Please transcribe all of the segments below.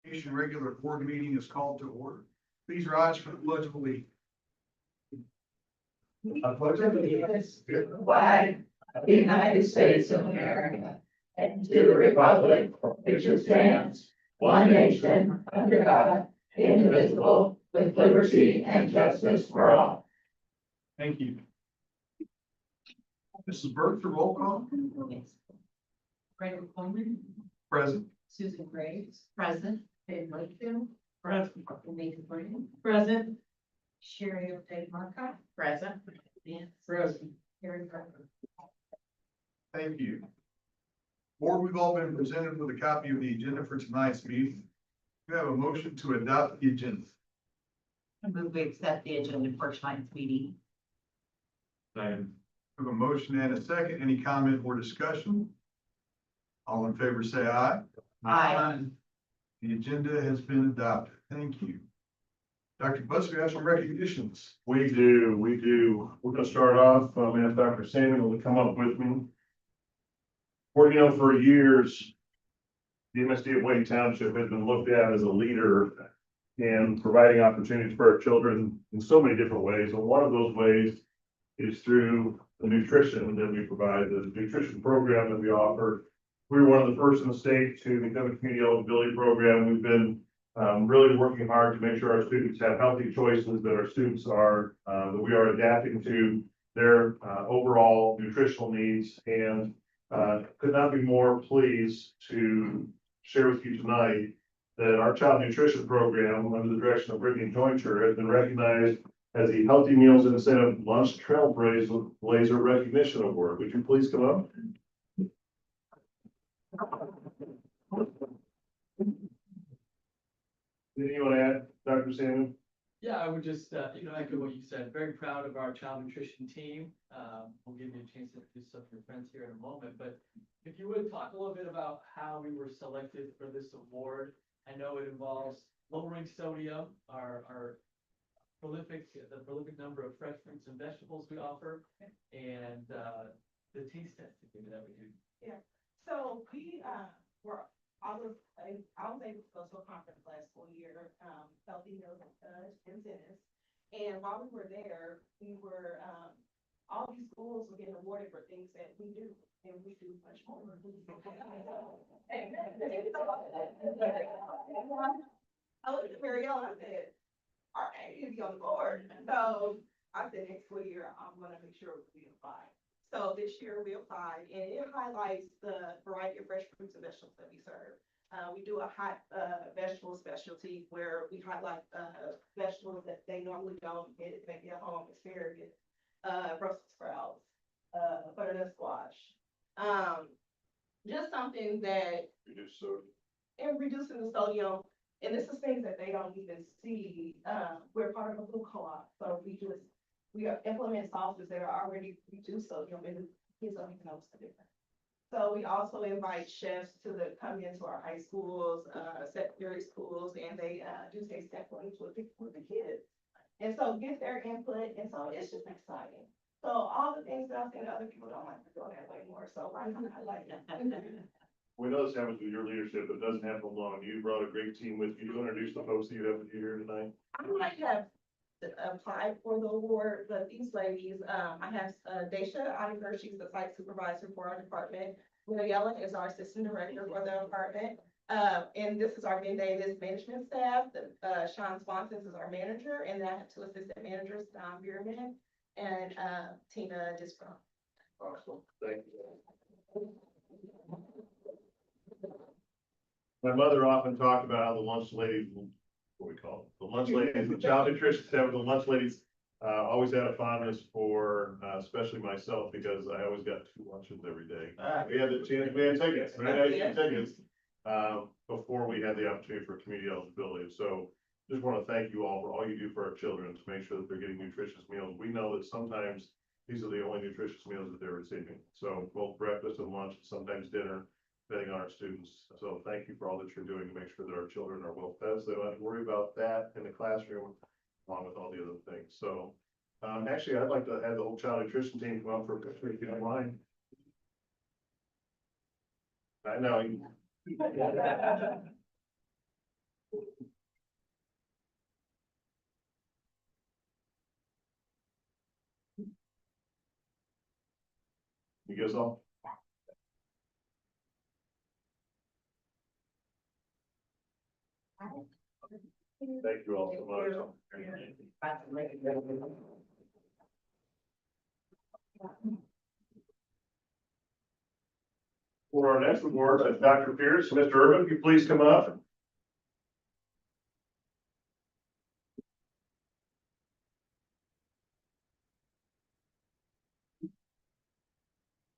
Regular board meeting is called to order. Please rise for the pledge of allegiance. I pledge allegiance to the flag of the United States of America and to the republic for which it stands, one nation, under God, indivisible, with liberty and justice for all. Thank you. Mrs. Burke, the roll call. Brandon Coleman, Present. Susan Graves, present. Dave Wakefield, Present. Nathan Brand, present. Sherry O'Day Marcotte, present. And Present. Harry Parker. Thank you. Board, we've all been presented with a copy of the agenda for tonight's meeting. We have a motion to adopt the agenda. I move we accept the agenda for tonight's meeting. Second. We have a motion and a second. Any comment or discussion? All in favor, say aye. Aye. The agenda has been adopted. Thank you. Dr. Bus, we have some recognitions. We do. We're gonna start off, ask Dr. Samuel to come up with me. For years, the MSD of Wayne Township has been looked at as a leader in providing opportunities for our children in so many different ways. And one of those ways is through the nutrition that we provide, the nutrition program that we offer. We were one of the first in the state to become a community eligibility program. We've been really working hard to make sure our students have healthy choices, that our students are, that we are adapting to their overall nutritional needs, and could not be more pleased to share with you tonight that our child nutrition program, under the direction of Brittany Jointure, has been recognized as the Healthy Meals Incentive Lunch Trailblazer Recognition Award. Would you please come up? Anything you want to add, Dr. Samuel? Yeah, I would just, echo what you said. Very proud of our child nutrition team. We'll give you a chance to introduce some of your friends here in a moment, but if you would talk a little bit about how we were selected for this award. I know it involves lowering sodium, the prolific number of fresh fruits and vegetables we offer, and the taste testing that we do. Yeah, so we I was able to go to a conference last school year, Healthy Meals in Dennis. And while we were there, all these schools were getting awarded for things that we do, and we do much more. I looked at Marielle and I said, all right, you be on the board. So I said, next school year, I'm gonna make sure we apply. So this year we applied, and it highlights the variety of fresh fruits and vegetables that we serve. We do a hot vegetable specialty where we highlight vegetables that they normally don't get, maybe at home: asparagus, Brussels sprouts, butternut squash. Just something that Reduce sodium. and reducing the sodium. And this is things that they don't even see. We're part of a food co-op, so we implement sauces that are already reduced sodium, and kids don't even know what's the difference. So we also invite chefs to come into our high schools, secondary schools, and they do taste sampling with the kids. And so get their input, and so it's just exciting. So all the things that I think other people don't like, we're doing that way more, so I like that. We know this happens with your leadership, but it doesn't happen alone. You brought a great team with you. Introduce the folks that you have with you here tonight. I might have applied for the award, but these ladies, I have Daisha Oliver, she's the site supervisor for our department. Mariella is our assistant director for the department. And this is our Ben Davis management staff. Sean Swanson is our manager, and then I have two assistant managers, Don Bierman and Tina Disbro. Awesome. Thank you. My mother often talked about how the lunch ladies, what we call it, the lunch ladies, the child nutrition staff, the lunch ladies, always had a fondness for, especially myself, because I always got 2 lunches every day. We had the chance, we had tickets, before we had the opportunity for community eligibility. So just want to thank you all for all you do for our children to make sure that they're getting nutritious meals. We know that sometimes these are the only nutritious meals that they're receiving. So both breakfast and lunch, sometimes dinner, depending on our students. So thank you for all that you're doing to make sure that our children are well fed, so they don't have to worry about that in the classroom, along with all the other things. So actually, I'd like to have the whole child nutrition team come up for a picture, if you don't mind. I know. You guys all? Thank you all so much. For our next award, Dr. Pierce, Mr. Urban, if you please come up.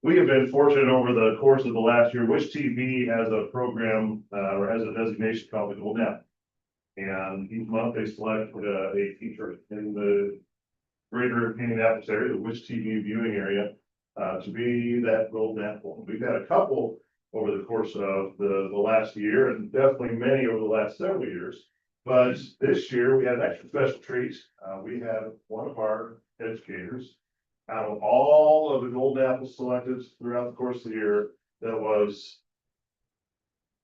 We have been fortunate over the course of the last year, Wish TV has a program, or has a designation called the Golden Apple. And each month they select a teacher in the greater Indianapolis area, the Wish TV viewing area, to be that Golden Apple. We've had a couple over the course of the last year, and definitely many over the last several years. But this year, we had an extra special treat. We had one of our educators, out of all of the Golden Apples selected throughout the course of the year, that was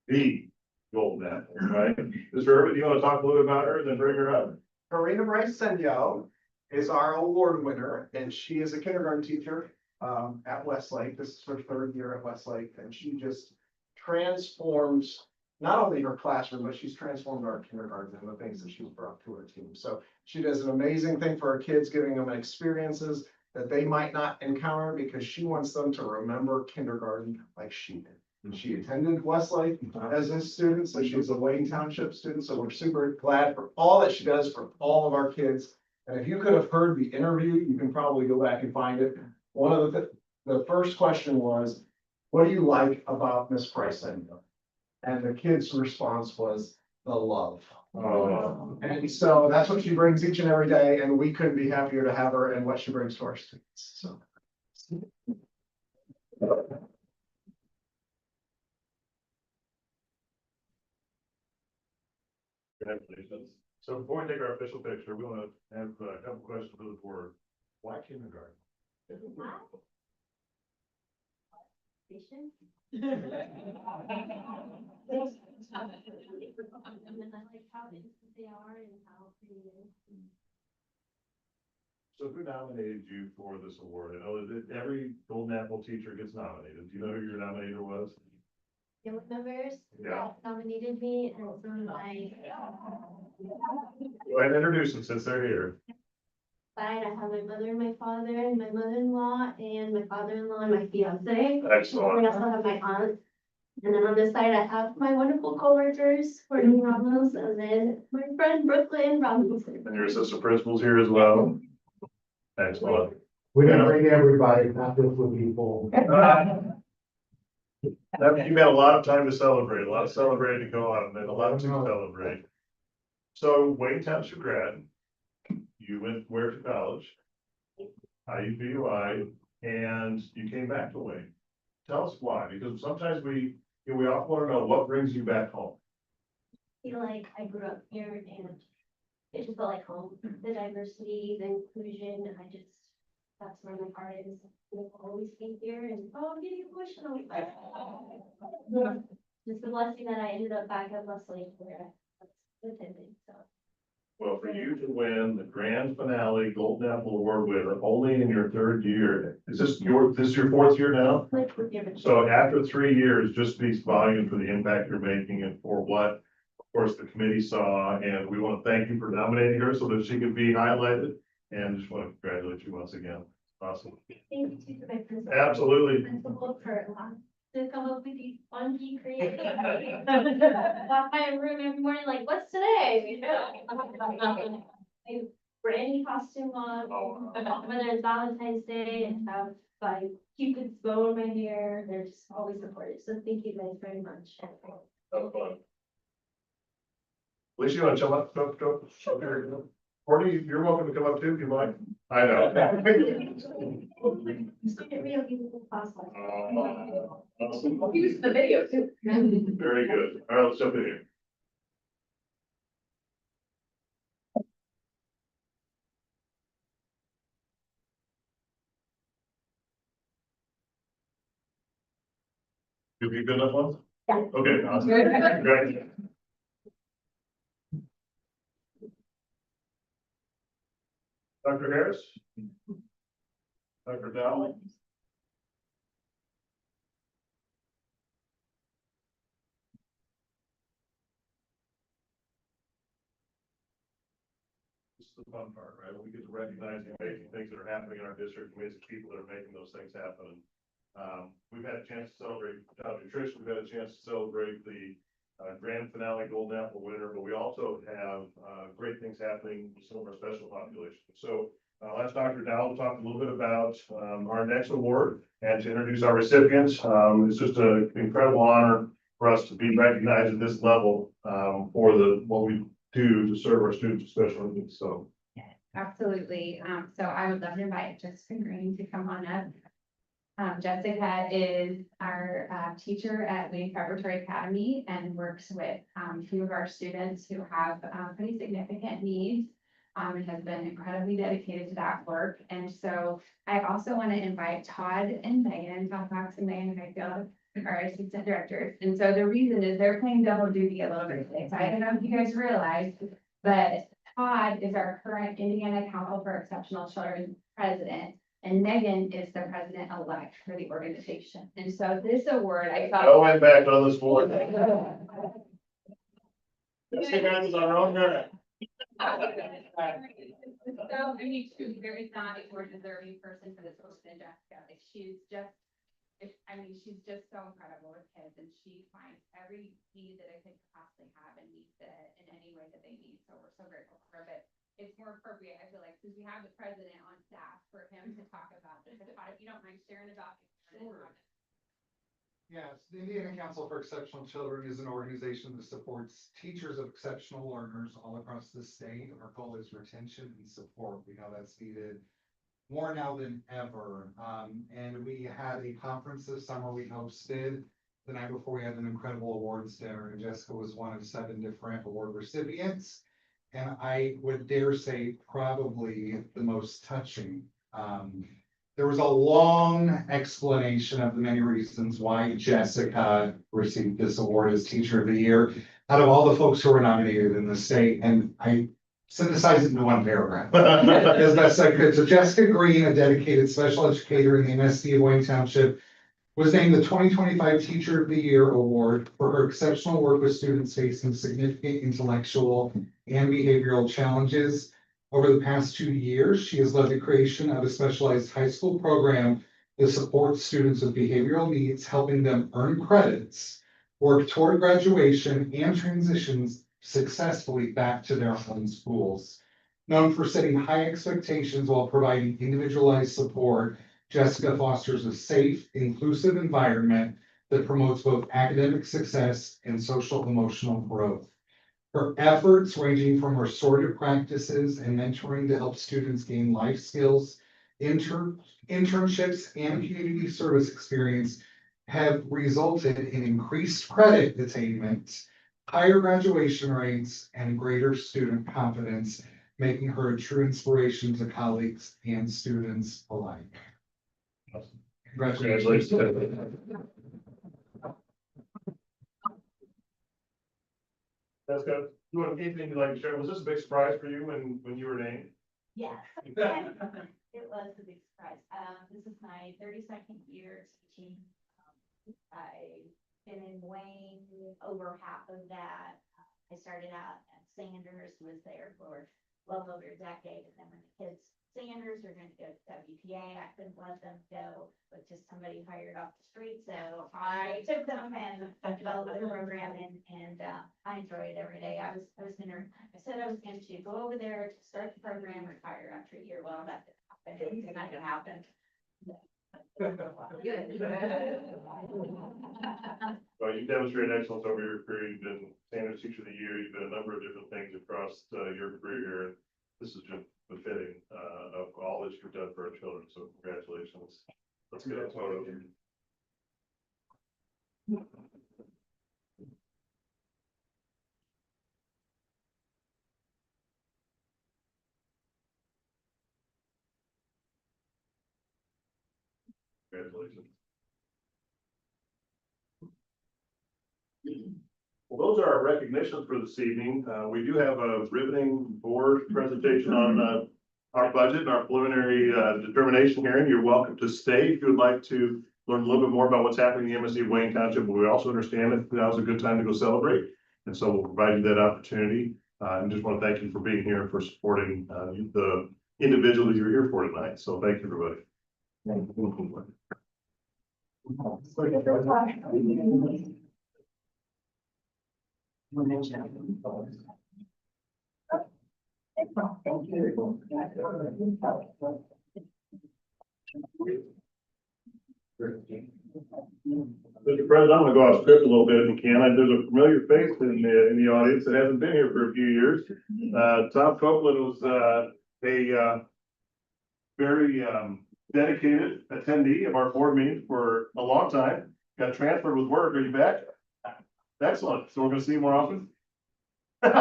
the Golden Apple, right? Mr. Urban, do you want to talk a little bit about her and then bring her up? Karina Bryce Senyo is our award winner, and she is a kindergarten teacher at Westlake. This is her third year at Westlake, and she just transforms not only her classroom, but she's transformed our kindergarten and the things that she's brought to her team. So she does an amazing thing for our kids, giving them experiences that they might not encounter because she wants them to remember kindergarten like she did. And she attended Westlake as a student, so she's a Wayne Township student, so we're super glad for all that she does for all of our kids. And if you could have heard the interview, you can probably go back and find it. One of the first question was, what do you like about Miss Price? And the kid's response was the love. Oh. And so that's what she brings each and every day, and we couldn't be happier to have her and what she brings to our students, so. Congratulations. So before we take our official picture, we want to have a couple questions for the board. Why kindergarten? And I like how innocent they are and how creative. So who nominated you for this award? I know that every Golden Apple teacher gets nominated. Do you know who your nominator was? Family members Yeah. that nominated me and some of my Go ahead and introduce them since they're here. side, I have my mother and my father and my mother-in-law and my father-in-law and my fiance. Excellent. I also have my aunt. And then on this side, I have my wonderful coworkers, Courtney Ramos, and then my friend Brooklyn Ramos. And your assistant principal's here as well. Excellent. We didn't bring everybody, not just with people. You've had a lot of time to celebrate, a lot of celebrating to go on, and a lot to celebrate. So Wayne Township grad, you went where to college? IUPUI, and you came back to Wayne. Tell us why, because sometimes we often want to know what brings you back home. I feel like I grew up here and it just felt like home. The diversity, the inclusion, that's where my heart is. I've always came here and, oh, I'm getting emotional. Just a blessing that I ended up back at Leslie where I was attending, so. Well, for you to win the grand finale Golden Apple Award winner only in your third year, is this your fourth year now? Like, we're given. So after 3 years, just speaks volume for the impact you're making and for what, of course, the committee saw. And we want to thank you for nominating her so that she could be highlighted. And just want to congratulate you once again. Awesome. Thank you too to my principal. Absolutely. Principal for allowing to come up with these funky creative. Walk by a room every morning like, what's today? A brand new costume on, whether it's Valentine's Day and have like Cupid's bow in my hair, they're just always supportive. So thank you guys very much. That was fun. Alicia, you want to jump up, up here? Courtney, you're welcome to come up too if you like. I know. Student real beautiful class. Awesome. Use the video too. Very good. All right, let's jump in here. Have you been up once? Yeah. Okay, awesome. Congratulations. Dr. Harris? Dr. Dowell? This is the fun part, right? We get to recognize the amazing things that are happening in our district, amazing people that are making those things happen. We've had a chance to celebrate child nutrition, we've had a chance to celebrate the grand finale Golden Apple winner, but we also have great things happening with some of our special populations. So I'll ask Dr. Dowell to talk a little bit about our next award and to introduce our recipients. It's just an incredible honor for us to be recognized at this level for what we do to serve our students with special needs. So. Absolutely. So I would love to invite Jessica Green to come on up. Jessica is our teacher at Wayne Preparatory Academy and works with a few of our students who have pretty significant needs. And has been incredibly dedicated to that work. And so I also want to invite Todd and Megan, Todd Fox and Megan Highfield, our assistant directors. And so the reason is they're playing double duty a little bit today. So I don't know if you guys realize, but Todd is our current Indiana Council for Exceptional Children president, and Megan is the president-elect for the organization. And so this award, I thought. No impact on this board. Jessica is our own merit. So, I mean, there is not a more deserving person for this post than Jessica. Like, she's just so incredible with kids, and she finds every need that a kid could possibly have and meets it in any way that they need. So we're so grateful for her. But it's more appropriate, I feel like, since we have the president on staff, for him to talk about this. If you don't mind sharing about it. Sure. Yes, the Indiana Council for Exceptional Children is an organization that supports teachers of exceptional learners all across the state. Our goal is retention and support. We know that's needed more now than ever. And we had a conference this summer we hosted. The night before, we had an incredible awards dinner, and Jessica was one of 7 different award recipients. And I would dare say probably the most touching. There was a long explanation of the many reasons why Jessica received this award as Teacher of the Year out of all the folks who were nominated in the state. And I synthesized it into one paragraph as best I could. So Jessica Green, a dedicated special educator in the MSD of Wayne Township, was named the 2025 Teacher of the Year Award for her exceptional work with students facing significant intellectual and behavioral challenges. Over the past 2 years, she has led the creation of a specialized high school program that supports students with behavioral needs, helping them earn credits, work toward graduation, and transitions successfully back to their own schools. Known for setting high expectations while providing individualized support, Jessica fosters a safe, inclusive environment that promotes both academic success and social emotional growth. Her efforts, ranging from restorative practices and mentoring to help students gain life skills, internships, and community service experience, have resulted in increased credit attainment, higher graduation rates, and greater student confidence, making her a true inspiration to colleagues and students alike. Congratulations. Jessica, you want anything you'd like to share? Was this a big surprise for you when you were named? Yes, it was a big surprise. This is my 32nd year teaching. I've been in Wayne over half of that. I started out at Sanders, was there for well over a decade, and then when the kids Sanders are going to go to WPA, I couldn't let them go, but just somebody hired off the street, so I took them and developed the program, and I enjoy it every day. I said I was going to go over there to start the program, retire after a year. Well, that didn't happen. It's not going to happen. Well, you've demonstrated excellence over your career. You've been Sanders Teacher of the Year. You've been a number of different things across your career. This is just befitting of all that you've done for our children. So congratulations. Let's get a photo. Congratulations. Well, those are our recognitions for this evening. We do have a riveting board presentation on our budget and our preliminary determination hearing. You're welcome to stay if you would like to learn a little bit more about what's happening in the MSD Wayne Township, but we also understand that now's a good time to go celebrate. And so we'll provide you that opportunity. And just want to thank you for being here and for supporting the individual that you're here for tonight. So thank you, everybody. Mr. President, I'm gonna go off script a little bit if you can. There's a familiar face in the audience that hasn't been here for a few years. Tom Copeland was a very dedicated attendee of our board meeting for a long time. Got transferred with work. Are you back? Excellent. So we're gonna see you more often. Tom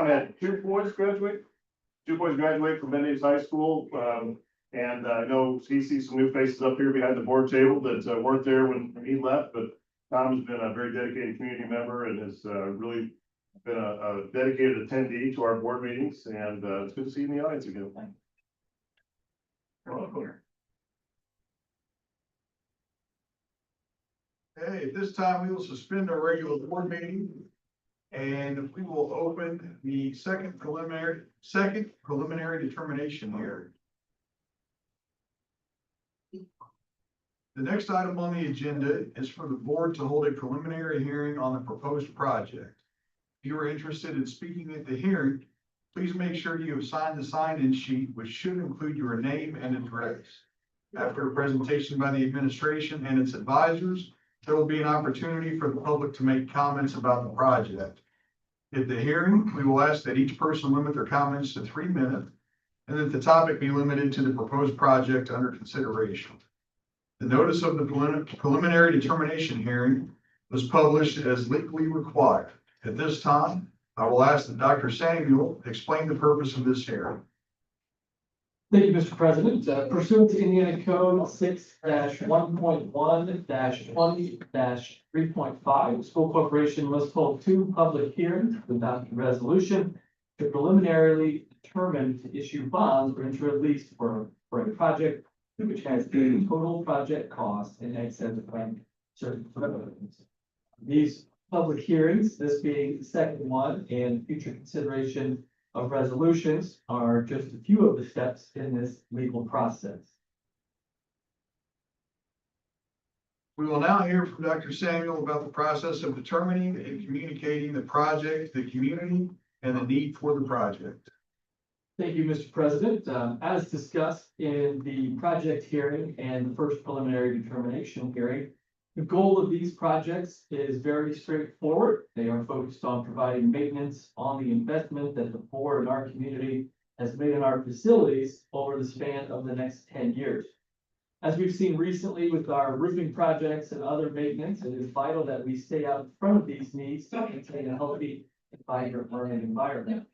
had two boys graduate from Mendes High School. And I know he sees some new faces up here behind the board table that weren't there when he left, but Tom has been a very dedicated community member and has really been a dedicated attendee to our board meetings, and it's good to see you in the audience again. Okay, at this time, we will suspend our regular board meeting. And we will open the second preliminary determination hearing. The next item on the agenda is for the board to hold a preliminary hearing on the proposed project. If you are interested in speaking at the hearing, please make sure you have signed the sign-in sheet, which should include your name and address. After a presentation by the administration and its advisors, there will be an opportunity for the public to make comments about the project. At the hearing, we will ask that each person limit their comments to 3 minutes and that the topic be limited to the proposed project under consideration. The notice of the preliminary determination hearing was published as legally required. At this time, I will ask that Dr. Samuel explain the purpose of this hearing. Thank you, Mr. President. Pursuant to Indiana Code 6-1.1-20-3.5, the school corporation must hold 2 public hearings to adopt a resolution to preliminarily determine to issue bonds or enter a lease for a project which has a total project cost in excess of certain revenues. These public hearings, this being the second one, and future consideration of resolutions are just a few of the steps in this legal process. We will now hear from Dr. Samuel about the process of determining and communicating the project, the community, and the need for the project. Thank you, Mr. President. As discussed in the project hearing and the first preliminary determination hearing, the goal of these projects is very straightforward. They are focused on providing maintenance on the investment that the board and our community has made in our facilities over the span of the next 10 years. As we've seen recently with our roofing projects and other maintenance, it is vital that we stay out in front of these needs to maintain a healthy and vibrant learning environment.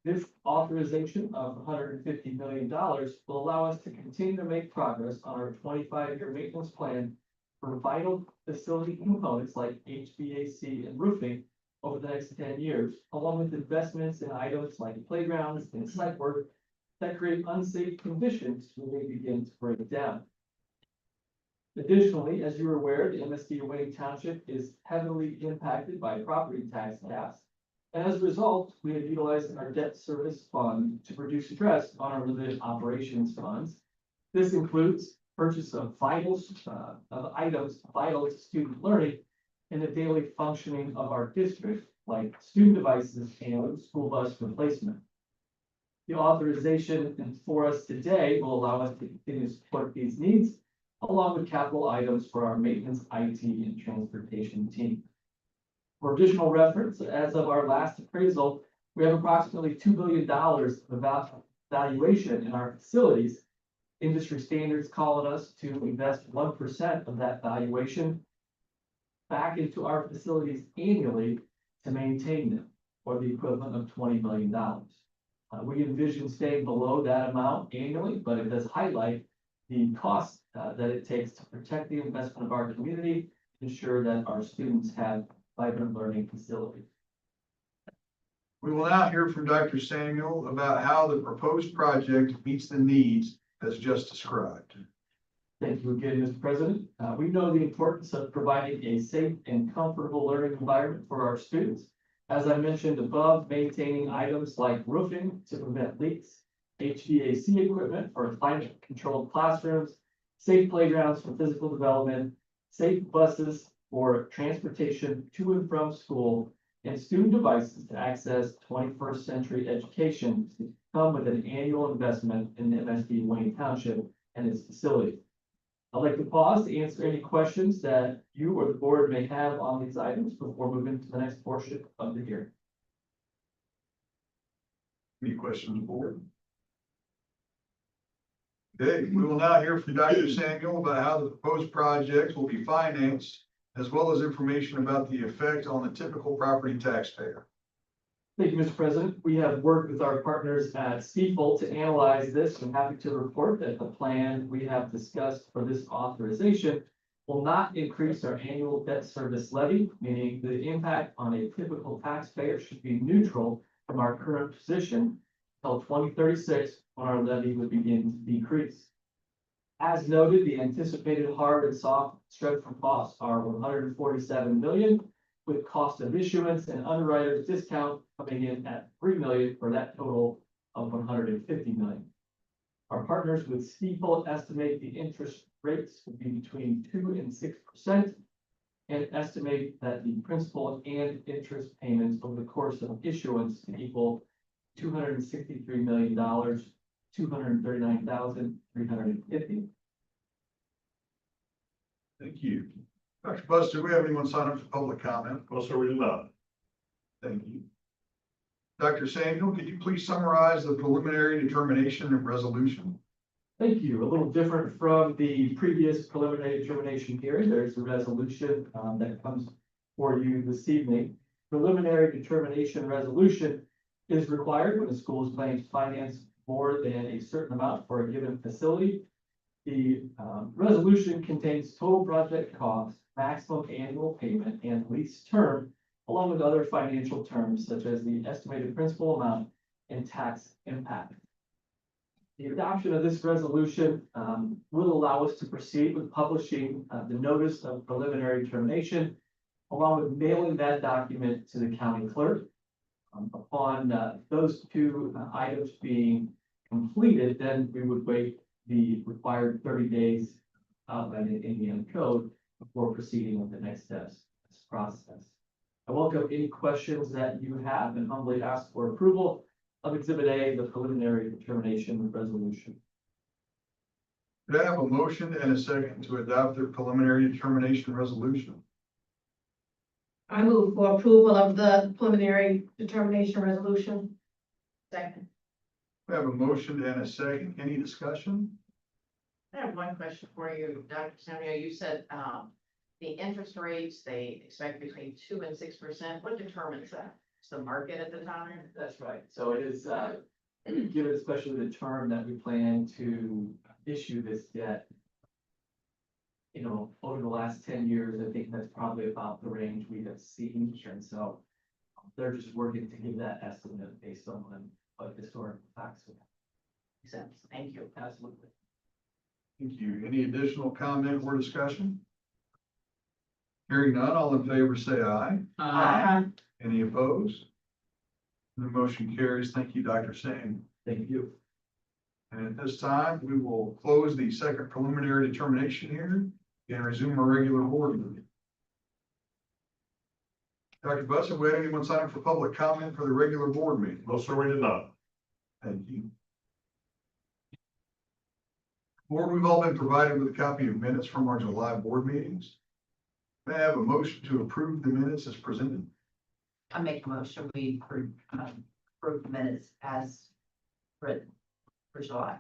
This authorization of $150 million will allow us to continue to make progress on our 25-year maintenance plan for vital facility components like HVAC and roofing over the next 10 years, along with investments in items like playgrounds and site work that create unsafe conditions when they begin to break down. Additionally, as you're aware, the MSD Wayne Township is heavily impacted by property tax caps. And as a result, we have utilized our debt service fund to reduce stress on our limited operations funds. This includes purchase of items vital to student learning and the daily functioning of our district, like student devices and school bus replacement. The authorization for us today will allow us to continue to support these needs, along with capital items for our maintenance, IT, and transportation team. For additional reference, as of our last appraisal, we have approximately $2 billion of valuation in our facilities. Industry standards call on us to invest 1% of that valuation back into our facilities annually to maintain them, or the equivalent of $20 million. We envision staying below that amount annually, but it does highlight the cost that it takes to protect the investment of our community, ensure that our students have vibrant learning facilities. We will now hear from Dr. Samuel about how the proposed project meets the needs as just described. Thank you again, Mr. President. We know the importance of providing a safe and comfortable learning environment for our students. As I mentioned above, maintaining items like roofing to prevent leaks, HVAC equipment for climate-controlled classrooms, safe playgrounds for physical development, safe buses for transportation to and from school, and student devices to access 21st century education come with an annual investment in MSD Wayne Township and its facilities. I'd like to pause to answer any questions that you or the board may have on these items before moving to the next portion of the hearing. Any questions, board? Okay, we will now hear from Dr. Samuel about how the proposed project will be financed, as well as information about the effect on the typical property taxpayer. Thank you, Mr. President. We have worked with our partners at Stiefel to analyze this. I'm happy to report that the plan we have discussed for this authorization will not increase our annual debt service levy, meaning the impact on a typical taxpayer should be neutral from our current position until 2036, when our levy would begin to decrease. As noted, the anticipated hard and soft structural costs are $147 million, with cost of issuance and underwriter's discount coming in at $3 million for that total of $150 million. Our partners with Stiefel estimate the interest rates will be between 2 and 6%, and estimate that the principal and interest payments over the course of issuance can equal $263 million, $239,350. Thank you. Dr. Buss, do we have anyone sign up for public comment? Well, sir, we do not. Thank you. Dr. Samuel, could you please summarize the preliminary determination and resolution? Thank you. A little different from the previous preliminary determination hearing. There's a resolution that comes for you this evening. Preliminary determination resolution is required when a school is planning to finance more than a certain amount for a given facility. The resolution contains total project cost, maximum annual payment, and lease term, along with other financial terms such as the estimated principal amount and tax impact. The adoption of this resolution will allow us to proceed with publishing the notice of preliminary determination, along with mailing that document to the county clerk. Upon those two items being completed, then we would wait the required 30 days by the Indiana code before proceeding with the next steps of this process. I welcome any questions that you have and humbly ask for approval of Exhibit A, the preliminary determination resolution. Could I have a motion and a second to adopt the preliminary determination resolution? I move for approval of the preliminary determination resolution. Second. We have a motion and a second. Any discussion? I have one question for you, Dr. Samuel. You said, the interest rates, they expect between 2 and 6%. What determines that? It's the market at the time? That's right. So it is, given especially the term that we plan to issue this debt, you know, over the last 10 years, I think that's probably about the range we have seen. And so they're just working to give that estimate based on what historical facts we have. Makes sense. Thank you. Absolutely. Thank you. Any additional comment or discussion? Hearing none, all in favor say aye. Aye. Any opposed? The motion carries. Thank you, Dr. Singh. Thank you. And at this time, we will close the second preliminary determination hearing and resume our regular board meeting. Dr. Buss, have we had anyone sign up for public comment for the regular board meeting? No, sir, we did not. Thank you. Board, we've all been provided with a copy of minutes from our July board meetings. May I have a motion to approve the minutes as presented? I make a motion, we approve the minutes as written for July.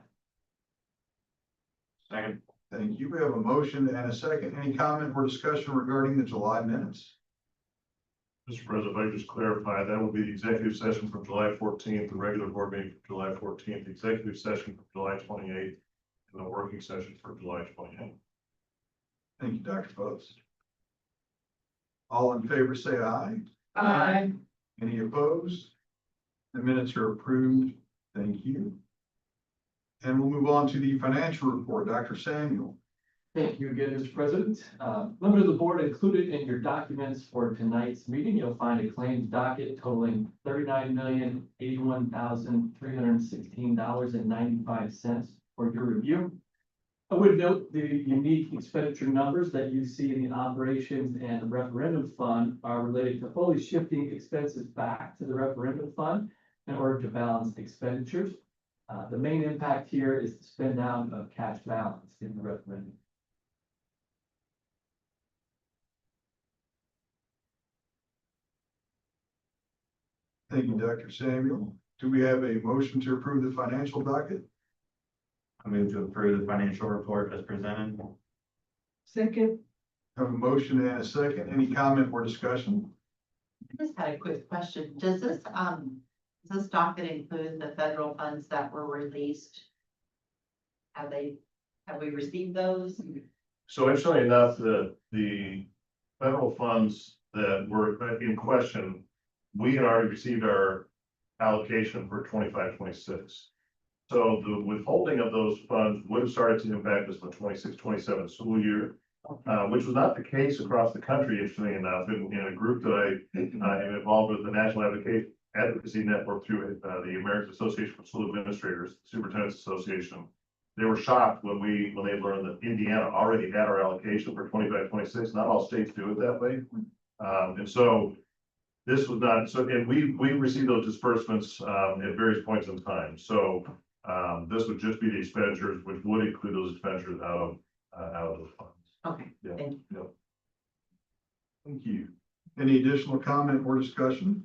Second. Thank you. We have a motion and a second. Any comment or discussion regarding the July minutes? Mr. President, if I could just clarify, that will be the executive session from July 14th, the regular board meeting from July 14th, the executive session from July 28th, and the working session for July 28th. Thank you, Dr. Buss. All in favor say aye. Aye. Any opposed? The minutes are approved. Thank you. And we'll move on to the financial report. Dr. Samuel. Thank you again, Mr. President. Members of the board, included in your documents for tonight's meeting, you'll find a claims docket totaling $39,081,316.95 for your review. I would note the unique expenditure numbers that you see in the operations and referendum fund are related to fully shifting expenses back to the referendum fund in order to balance expenditures. The main impact here is the spend down of cash balance in the referendum. Thank you, Dr. Samuel. Do we have a motion to approve the financial docket? I move to approve the financial report as presented. Second. Have a motion and a second. Any comment or discussion? I just had a quick question. Does this docket include the federal funds that were released? Have we received those? So interestingly enough, the federal funds that were in question, we had already received our allocation for 25-26. So the withholding of those funds would have started to impact us in the 26-27 school year, which was not the case across the country, interestingly enough. In a group that I am involved with, the National Advocacy Network through the American Association of School Administrators, Superintendent's Association. They were shocked when they learned that Indiana already had our allocation for 25-26. Not all states do it that way. And so this was not, so, and we received those disbursements at various points in time. So this would just be the expenditures, which would include those expenditures out of those funds. Okay, Yeah. thank you. Yep. Thank you. Any additional comment or discussion?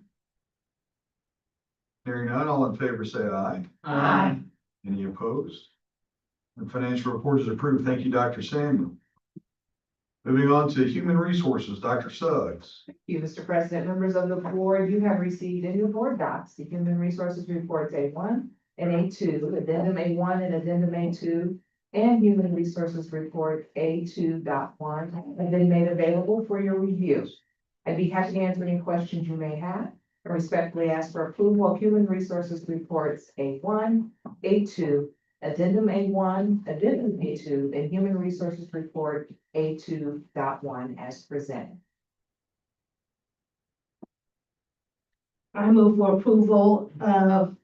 Hearing none, all in favor say aye. Aye. Any opposed? The financial report is approved. Thank you, Dr. Samuel. Moving on to human resources, Dr. Suggs. Thank you, Mr. President, members of the board, you have received in your board docs, the Human Resources Reports A1 and A2, Addendum A1 and Addendum A2, and Human Resources Report A2.1 have been made available for your review. I'd be happy to answer any questions you may have. I respectfully ask for approval of Human Resources Reports A1, A2, Addendum A1, Addendum A2, and Human Resources Report A2.1 as presented. I move for approval of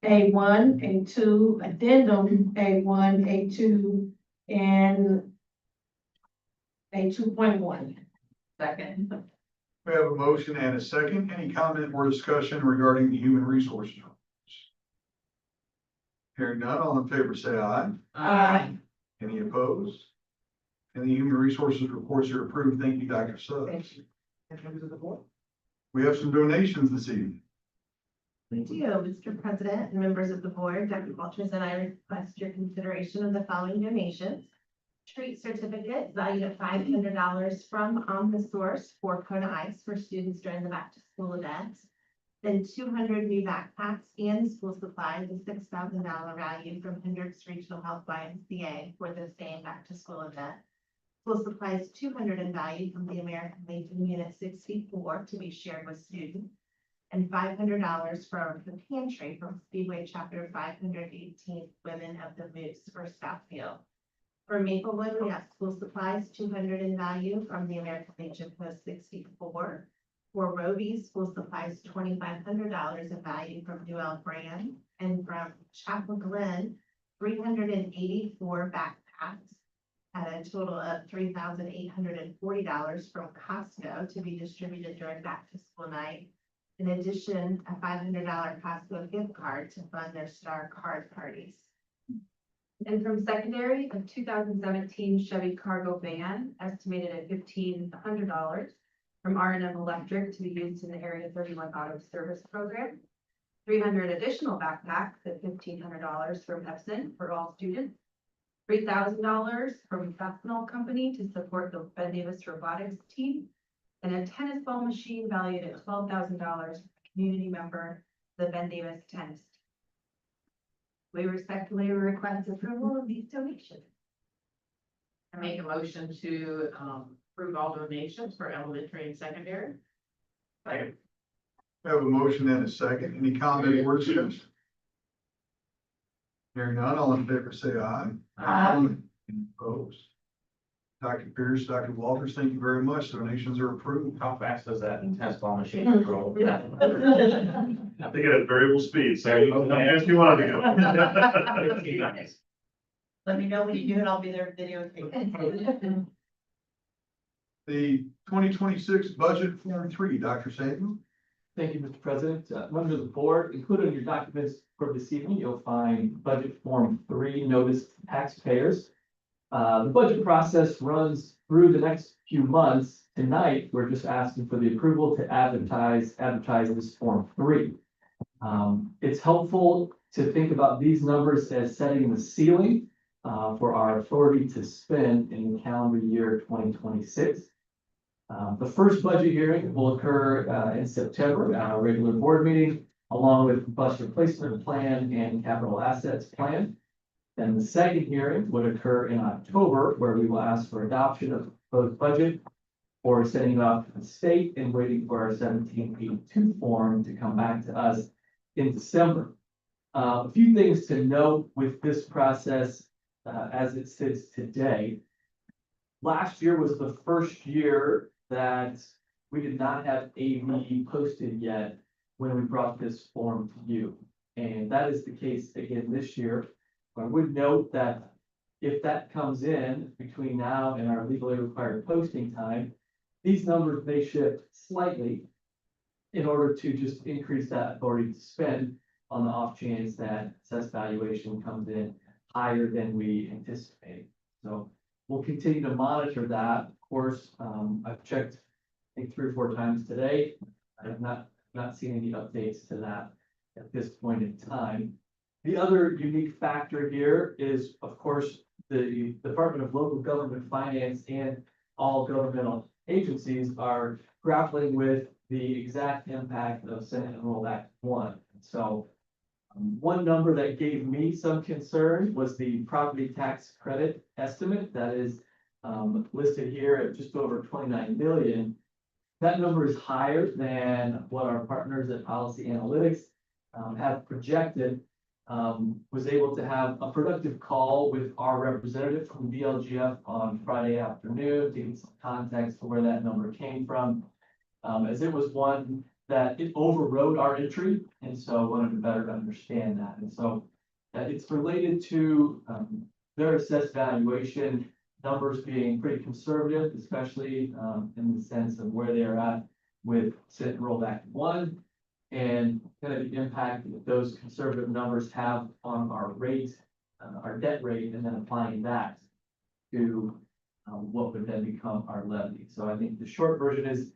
A1, A2, addendum A1, A2, and A2.1. Second. We have a motion and a second. Any comment or discussion regarding the human resources? Hearing none, all in favor say aye. Aye. Any opposed? And the human resources reports are approved. Thank you, Dr. Suggs. Thank you. Members of the board. We have some donations this evening. We do, Mr. President and members of the board, Dr. Walters and I request your consideration of the following donations. Treat certificate valued at $500 from OmniSource for Kona Ice for students during the back to school event. Then 200 new backpacks and school supplies, a $6,000 value from Hendricks Regional Health YMCA for the same back to school event. School supplies 200 in value from the American Legion Unit 64 to be shared with students. And $500 from the pantry from Speedway Chapter 518 Women of the Moose for Southfield. For Maplewood, we have school supplies, 200 in value from the American Legion Post 64. For Roby's, school supplies, $2,500 in value from Newell Brand. And from Chapel Glen, 384 backpacks at a total of $3,840 from Costco to be distributed during back to school night. In addition, a $500 Costco gift card to fund their Star Card parties. And from secondary, a 2017 Chevy Cargo van estimated at $1,500 from R&M Electric to be used in the Area 31 Auto Service Program. 300 additional backpacks at $1,500 from Epson for all students. $3,000 from Fastenal Company to support the Ben Davis Robotics team. And a tennis ball machine valued at $12,000 for a community member, the Ben Davis tennis team. We respectfully request approval of these donations. I make a motion to approve all donations for elementary and secondary. Second. We have a motion and a second. Any comment or discussion? Hearing none, all in favor say aye. Aye. Any opposed? Dr. Pierce, Dr. Walters, thank you very much. Donations are approved. How fast does that intense ball machine roll? I think at variable speed, so if you wanted to go. Let me know when you do it, I'll be there videotaping. The 2026 budget Form 3, Dr. Samuel. Thank you, Mr. President. Members of the board, included in your documents for this evening, you'll find budget form 3, notice to taxpayers. The budget process runs through the next few months. Tonight, we're just asking for the approval to advertise this form 3. It's helpful to think about these numbers as setting the ceiling for our authority to spend in the calendar year 2026. The first budget hearing will occur in September at our regular board meeting, along with bus replacement plan and capital assets plan. Then the second hearing would occur in October, where we will ask for adoption of the proposed budget or sending it off to the state and waiting for our 1782 form to come back to us in December. A few things to note with this process as it sits today. Last year was the first year that we did not have AV posted yet when we brought this form to you. And that is the case again this year. I would note that if that comes in between now and our legally required posting time, these numbers may shift slightly in order to just increase that authority to spend on the off chance that assessed valuation comes in higher than we anticipate. So we'll continue to monitor that. Of course, I've checked, I think 3 or 4 times today. I have not seen any updates to that at this point in time. The other unique factor here is, of course, the Department of Local Government Finance and all governmental agencies are grappling with the exact impact of Senate Enrolled Act 1. So one number that gave me some concern was the property tax credit estimate that is listed here at just over 29 million. That number is higher than what our partners at Policy Analytics have projected. Was able to have a productive call with our representative from DLGF on Friday afternoon to get some context for where that number came from. As it was one that it overrode our entry, and so I wanted to better understand that. And so it's related to their assessed valuation numbers being pretty conservative, especially in the sense of where they are at with Senate Enrolled Act 1. And kind of the impact that those conservative numbers have on our rate, our debt rate, and then applying that to what would then become our levy. So I think the short version is,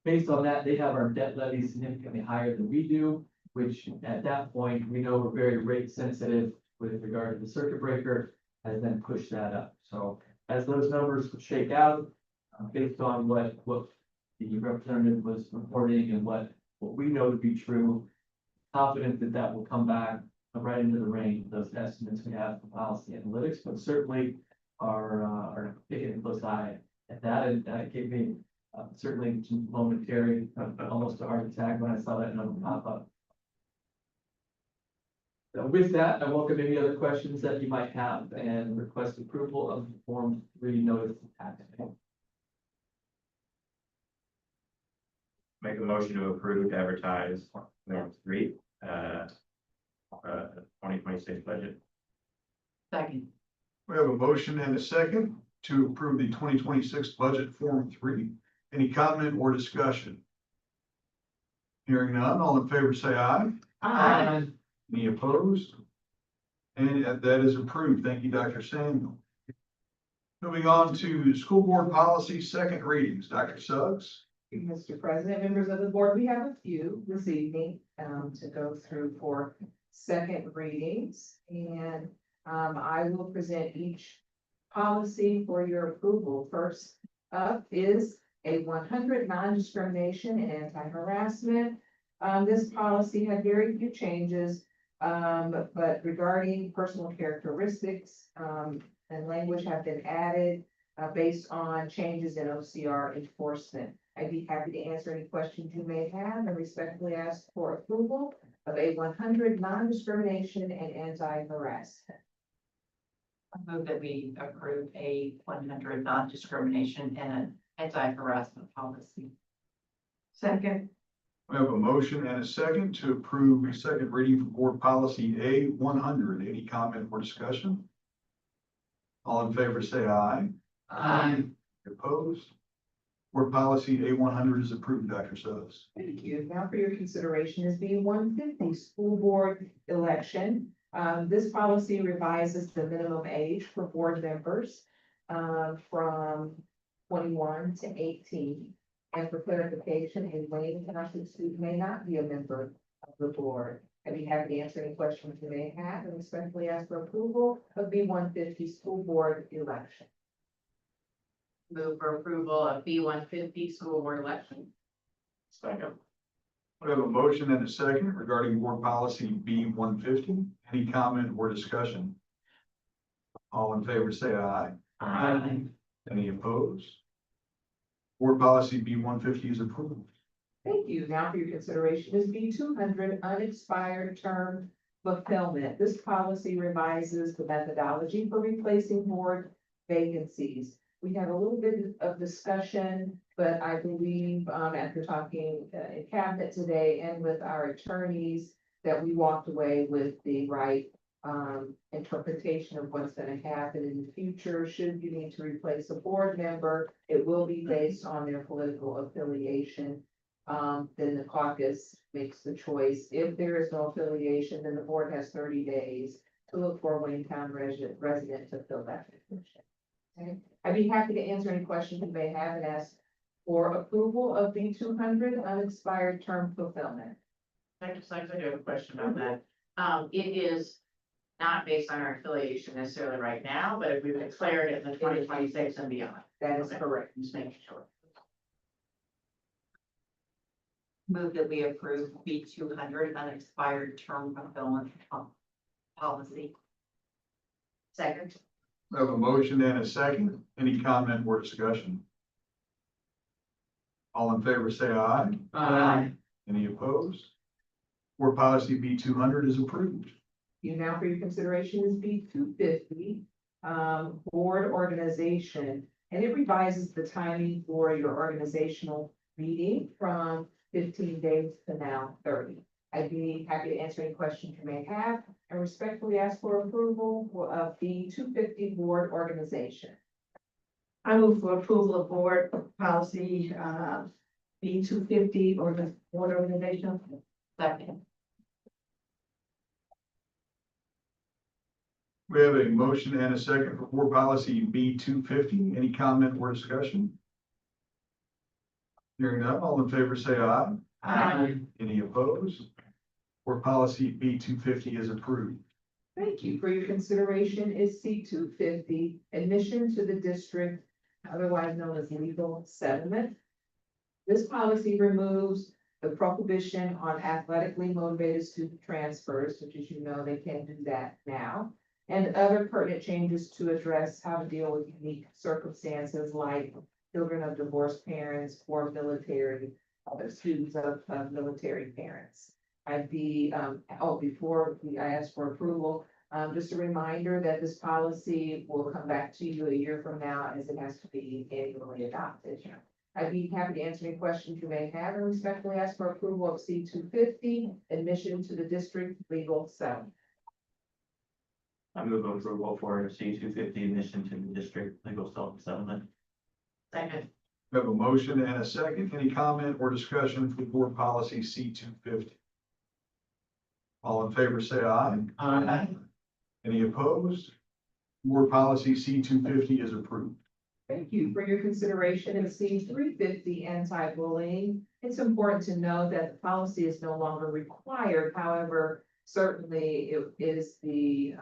based on that, they have our debt levy significantly higher than we do, which at that point, we know we're very rate sensitive with regard to the circuit breaker, has then pushed that up. So as those numbers shake out, based on what the representative was reporting and what we know to be true, confident that that will come back right into the range of those estimates we have for Policy Analytics, but certainly are taking a close eye at that. And that gave me certainly momentary, almost a heart attack when I saw that number pop up. So with that, I welcome any other questions that you might have and request approval of the Form 3 notice to taxpayer. Make a motion to approve to advertise Form 3, 2026 budget. Second. We have a motion and a second to approve the 2026 budget Form 3. Any comment or discussion? Hearing none, all in favor say aye. Aye. Any opposed? And that is approved. Thank you, Dr. Samuel. Moving on to school board policy, second readings. Dr. Suggs. Mr. President, members of the board, we have a few this evening to go through for second readings. And I will present each policy for your approval. First up is a 100 non-discrimination and anti-harassment. This policy had very few changes, but regarding personal characteristics and language have been added based on changes in OCR enforcement I'd be happy to answer any questions you may have and respectfully ask for approval of A 100 non-discrimination and anti-harassment. I move that we approve A 100 non-discrimination and anti-harassment policy. Second. We have a motion and a second to approve second reading for board policy A 100. Any comment or discussion? All in favor, say aye. Aye. Opposed? Board policy A 100 is approved, Dr. Seuss. Thank you. Now for your consideration is the 150 school board election. This policy revises the minimum age for board members from 21 to 18. And for clarification, a Wayne Township student may not be a member of the board. I'd be happy to answer any questions you may have and respectfully ask for approval of the 150 school board election. Move for approval of B 150 school board election. Second. We have a motion and a second regarding board policy B 150. Any comment or discussion? All in favor, say aye. Aye. Any opposed? Board policy B 150 is approved. Thank you. Now for your consideration is B 200 unexpired term fulfillment. This policy revises the methodology for replacing board vacancies. We had a little bit of discussion, but I believe, after talking in cabinet today and with our attorneys, that we walked away with the right interpretation of what's going to happen in the future. Should you need to replace a board member, it will be based on their political affiliation. Then the caucus makes the choice. If there is no affiliation, then the board has 30 days to look for a Wayne resident to fill that position. Okay. I'd be happy to answer any questions you may have and ask for approval of B 200 unexpired term fulfillment. Dr. Sykes, I do have a question about that. It is not based on our affiliation necessarily right now, but if we've declared it in the 2026 and beyond. That is Okay. correct. Just making sure. Move that we approve B 200 unexpired term fulfillment policy. Second. We have a motion and a second. Any comment or discussion? All in favor, say aye. Aye. Any opposed? Board policy B 200 is approved. You now for your consideration is B 250, board organization, and it revises the timing for your organizational meeting from 15 days to now 30. I'd be happy to answer any questions you may have and respectfully ask for approval of the 250 board organization. I move for approval of board policy, B 250 or the board organization. Second. We have a motion and a second for board policy B 250. Any comment or discussion? Hearing none, all in favor, say aye. Aye. Any opposed? Board policy B 250 is approved. Thank you. For your consideration is C 250, admission to the district, otherwise known as legal settlement. This policy removes the prohibition on athletically motivated student transfers, which, as you know, they can't do that now, and other pertinent changes to address how to deal with unique circumstances like children of divorced parents or military, students of military parents. I'd be, before I ask for approval, just a reminder that this policy will come back to you a year from now as it has to be annually adopted. I'd be happy to answer any questions you may have and respectfully ask for approval of C 250, admission to the district legal settlement. I move approval for C 250 admission to the district legal settlement. Second. We have a motion and a second. Any comment or discussion for board policy C 250? All in favor, say aye. Aye. Any opposed? Board policy C 250 is approved. Thank you for your consideration in C 350 anti-bullying. It's important to know that the policy is no longer required. However, certainly it is the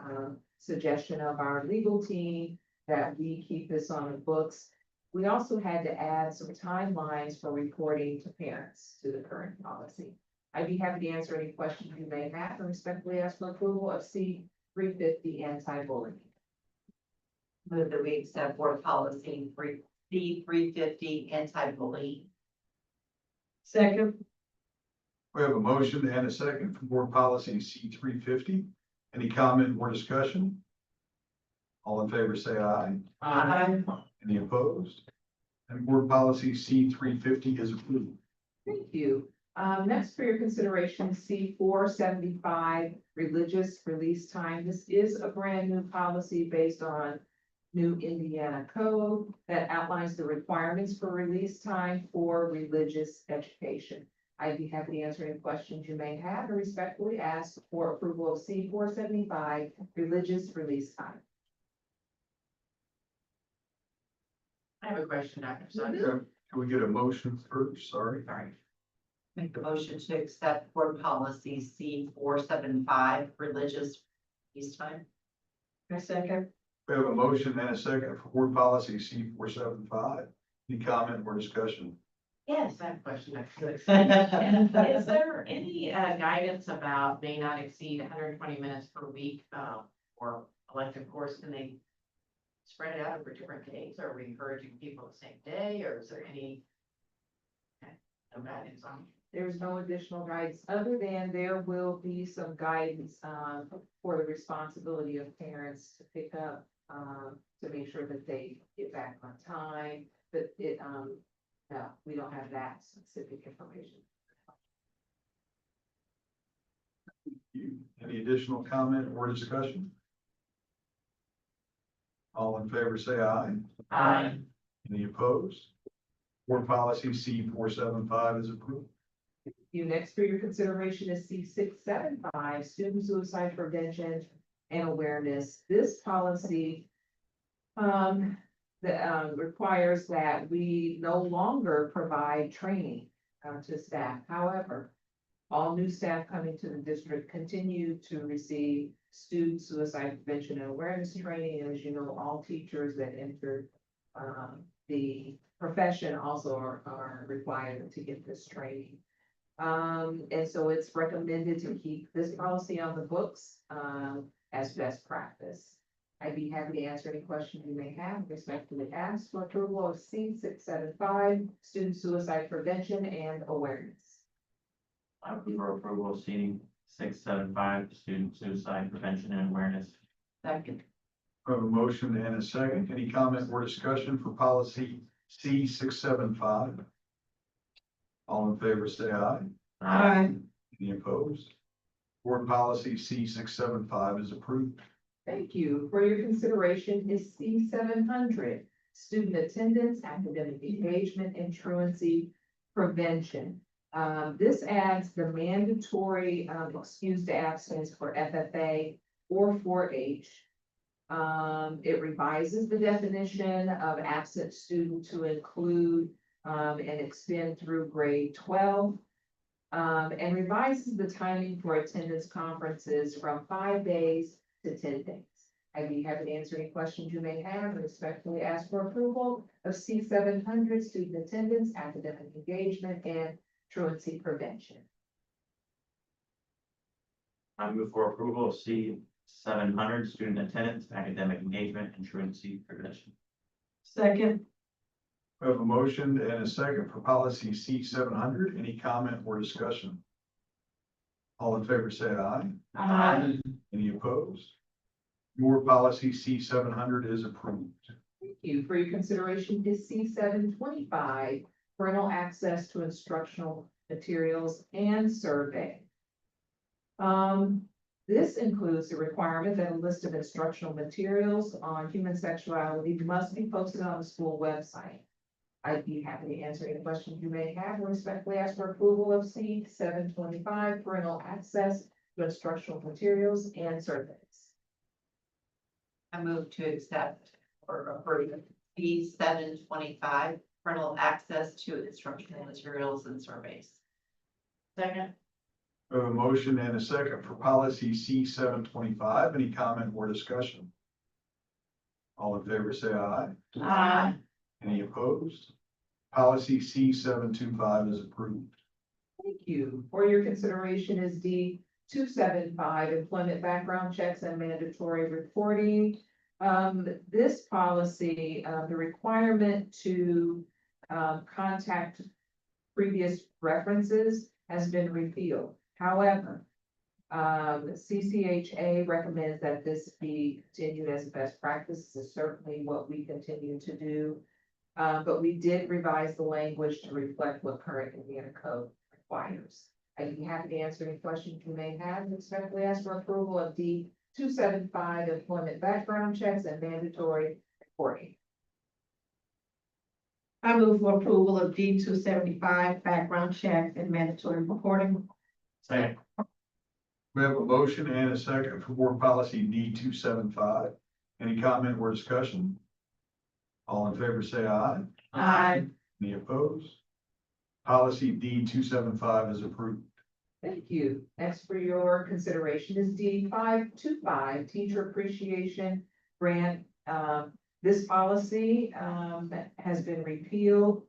suggestion of our legal team that we keep this on the books. We also had to add some timelines for reporting to parents to the current policy. I'd be happy to answer any questions you may have and respectfully ask for approval of C 350 anti-bullying. Move that we accept board policy B 350 anti-bullying. Second. We have a motion and a second for board policy C-350. Any comment or discussion? All in favor, say aye. Aye. Any opposed? And board policy C-350 is approved. Thank you. Next for your consideration, C-475, religious release time. This is a brand new policy based on new Indiana code that outlines the requirements for release time for religious education. I'd be happy to answer any questions you may have and respectfully ask for approval of C-475, religious release time. I have a question, Dr. Sun. Can we get a motion first? Sorry. Sorry. Make a motion to accept board policy C-475, religious peacetime. I second. We have a motion and a second for board policy C-475. Any comment or discussion? Yes, I have a question, actually. Is there any guidance about may not exceed 120 minutes per week or elective course? Can they spread it out over different days? Are we encouraging people the same day, or is there any no guidance on? There's no additional guidance other than there will be some guidance for the responsibility of parents to pick up to make sure that they get back on time. But it no, we don't have that specific information. Any additional comment or discussion? All in favor, say aye. Aye. Any opposed? Board policy C-475 is approved. You next for your consideration is C-675, student suicide prevention and awareness. This policy requires that we no longer provide training to staff. However, all new staff coming to the district continue to receive student suicide prevention and awareness training. And as you know, all teachers that enter the profession also are required to get this training. And so it's recommended to keep this policy on the books as best practice. I'd be happy to answer any questions you may have. Respectfully ask for approval of C-675, student suicide prevention and awareness. I would move for approval of C-675, student suicide prevention and awareness. Second. We have a motion and a second. Any comment or discussion for policy C-675? All in favor, say aye. Aye. Any opposed? Board policy C-675 is approved. Thank you. For your consideration is C-700, student attendance, academic engagement, and truancy prevention. This adds the mandatory excused absence for FFA or 4-H. It revises the definition of absent student to include and extend through grade 12. And revises the timing for attendance conferences from 5 days to 10 days. I'd be happy to answer any questions you may have and respectfully ask for approval of C-700, student attendance, academic engagement, and truancy prevention. I move for approval of C-700, student attendance, academic engagement, and truancy prevention. Second. We have a motion and a second for policy C-700. Any comment or discussion? All in favor, say aye. Aye. Any opposed? Board policy C-700 is approved. Thank you. For your consideration is C-725, parental access to instructional materials and survey. This includes the requirement that a list of instructional materials on human sexuality must be posted on the school website. I'd be happy to answer any questions you may have and respectfully ask for approval of C-725, parental access to instructional materials and surveys. I move to accept or approve C-725, parental access to instructional materials and surveys. Second. We have a motion and a second for policy C-725. Any comment or discussion? All in favor, say aye. Aye. Any opposed? Policy C-725 is approved. Thank you. For your consideration is D-275, employment background checks and mandatory reporting. This policy, the requirement to contact previous references has been repealed. However, CCHA recommends that this be continued as a best practice. This is certainly what we continue to do. But we did revise the language to reflect what current Indiana code requires. I'd be happy to answer any questions you may have, and respectfully ask for approval of D 275 employment background checks and mandatory reporting. I move for approval of D 275 background checks and mandatory reporting. Second. We have a motion and a second for board policy D 275. Any comment or discussion? All in favor, say aye. Aye. Any opposed? Policy D 275 is approved. Thank you. Next for your consideration is D 525 teacher appreciation grant. This policy, has been repealed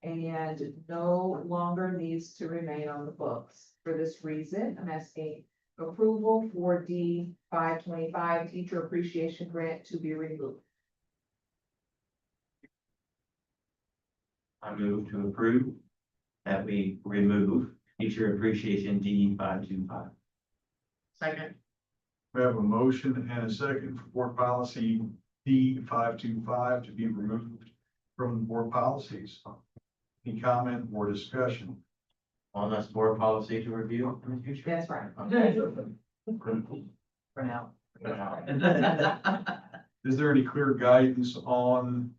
and no longer needs to remain on the books. For this reason, I'm asking approval for D 525 teacher appreciation grant to be removed. I move to approve that we remove teacher appreciation D 525. Second. We have a motion and a second for board policy D 525 to be removed from the board policies. Any comment or discussion? On this board policy to review in the future. That's right. For now. Is there any clear guidance on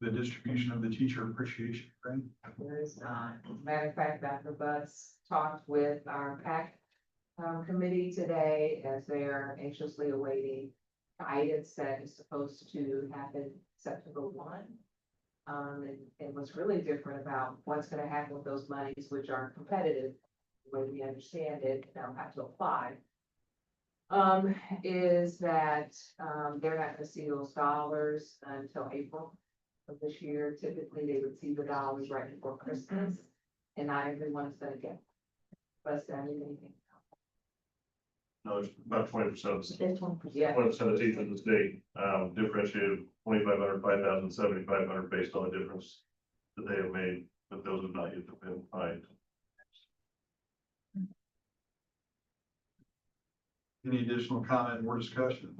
the distribution of the teacher appreciation grant? There is not. As a matter of fact, Dr. Butts talked with our PAC committee today as they're anxiously awaiting guidance that is supposed to happen September 1. And what's really different about what's gonna happen with those monies, which are competitive, the way we understand it, now have to apply. Is that, they're not gonna see those dollars until April of this year. Typically, they would see the dollars right before Christmas, and not everyone's gonna get. But anything. No, it's about 20%. This one. Yeah. 20% of teachers in the state, differentiated 2,500, 5,000, 7,500 based on the difference that they have made, but those have not yet been applied. Any additional comment or discussion?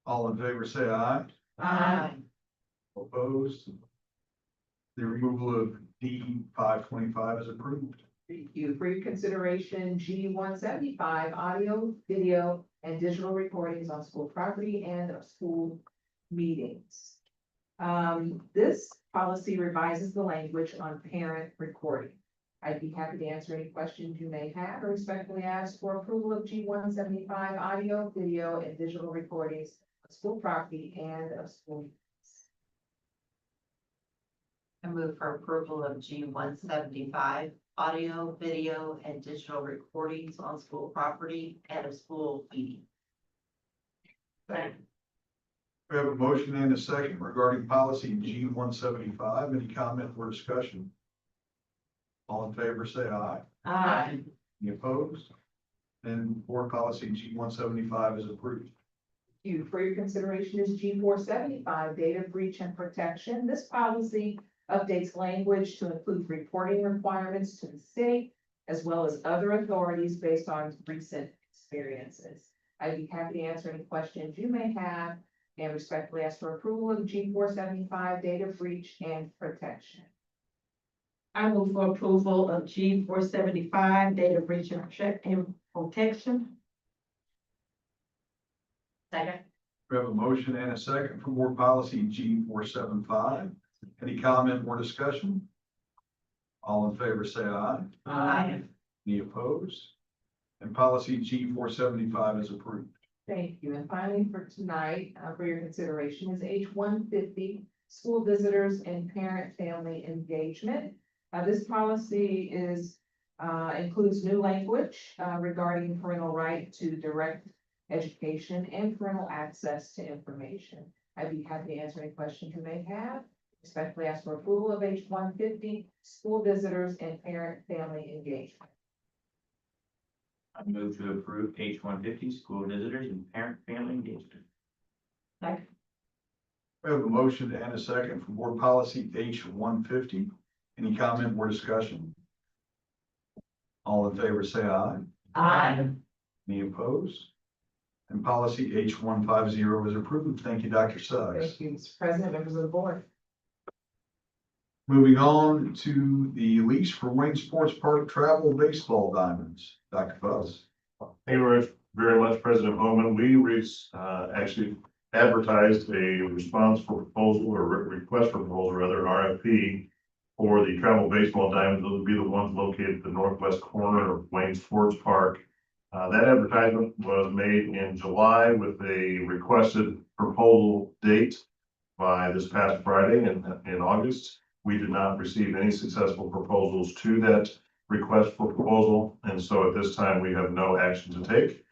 All in favor, say aye. Aye. Opposed? The removal of D 525 is approved. Thank you. For your consideration, G 175, audio, video, and digital recordings on school property and of school meetings. This policy revises the language on parent recording. I'd be happy to answer any questions you may have or respectfully ask for approval of G 175, audio, video, and digital recordings of school property and of school meetings. I move for approval of G 175, audio, video, and digital recordings on school property and of school meeting. We have a motion and a second regarding policy G 175. Any comment or discussion? All in favor, say aye. Aye. Any opposed? And board policy G 175 is approved. You, for your consideration is G 475, data breach and protection. This policy updates language to include reporting requirements to the state as well as other authorities based on recent experiences. I'd be happy to answer any questions you may have and respectfully ask for approval of G 475, data breach and protection. I move for approval of G 475 data breach and protection. Second. We have a motion and a second for board policy G 475. Any comment or discussion? All in favor, say aye. Aye. Any opposed? And policy G 475 is approved. Thank you. And finally, for tonight, for your consideration is H 150, school visitors and parent-family engagement. This policy includes new language regarding parental right to direct education and parental access to information. I'd be happy to answer any questions you may have. Respectfully ask for approval of H 150, school visitors and parent-family engagement. I move to approve H 150, school visitors and parent-family engagement. We have a motion and a second for board policy H 150. Any comment or discussion? All in favor, say aye. Aye. Any opposed? And policy H150 is approved. Thank you, Dr. Suggs. Thank you, Mr. President, members of the board. Moving on to the lease for Wayne Sports Park travel baseball diamonds. Dr. Buzz. Thank you very much, President Bowman. We actually advertised a response for proposal or request for proposal, rather, RFP for the travel baseball diamonds. Those would be the ones located at the northwest corner of Wayne Sports Park. That advertisement was made in July with a requested proposal date by this past Friday in August. We did not receive any successful proposals to that request for proposal, and so at this time, we have no action to take.